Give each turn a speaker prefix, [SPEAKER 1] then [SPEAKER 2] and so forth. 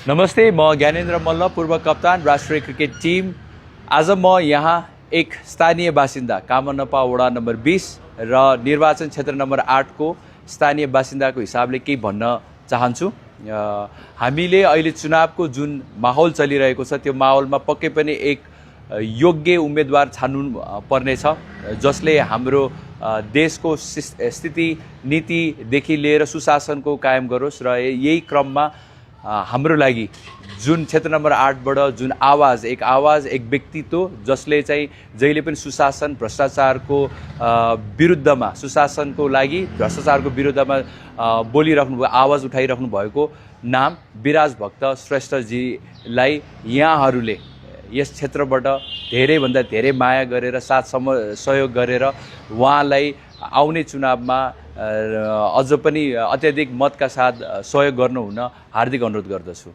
[SPEAKER 1] नमस्ते, म ज्ञानेन्द्र मल्ल, पूर्व कप्तान राष्ट्रिय क्रिकेट टिम। आज म यहाँ एक स्थानीय बासिन्दा कामनपा वडा नम्बर 20 र निर्वाचन क्षेत्र नम्बर 8 को स्थानीय बासिन्दाको हिसाबले केही भन्न चाहन्छु। हामीले अहिले चुनावको जुन माहौल चलिरहेको छ त्यो माहौलमा पक्कै पनि एक योग्य उम्मेदवार छान्नु पर्नेछ, जसले हाम्रो देशको स्थिति नीतिदेखि लिएर सुशासनको कायम गरोस्। र यही क्रममा हाम्रो लागि जुन क्षेत्र नम्बर 8बाट जुन आवाज एक व्यक्तित्व जसले चाहिँ जहिले पनि सुशासन भ्रष्टाचारको विरुद्धमा, सुशासनको लागि भ्रष्टाचारको विरुद्धमा बोलिराख्नु भएको, आवाज उठाइराख्नु भएको नाम विराज भक्त श्रेष्ठजीलाई यहाँहरूले यस क्षेत्रबाट धेरैभन्दा धेरै माया गरेर साथ सहयोग गरेर उहाँलाई आउने चुनावमा अझ पनि अत्याधिक मतका साथ सहयोग गर्नुहुन हार्दिक अनुरोध गर्दछु।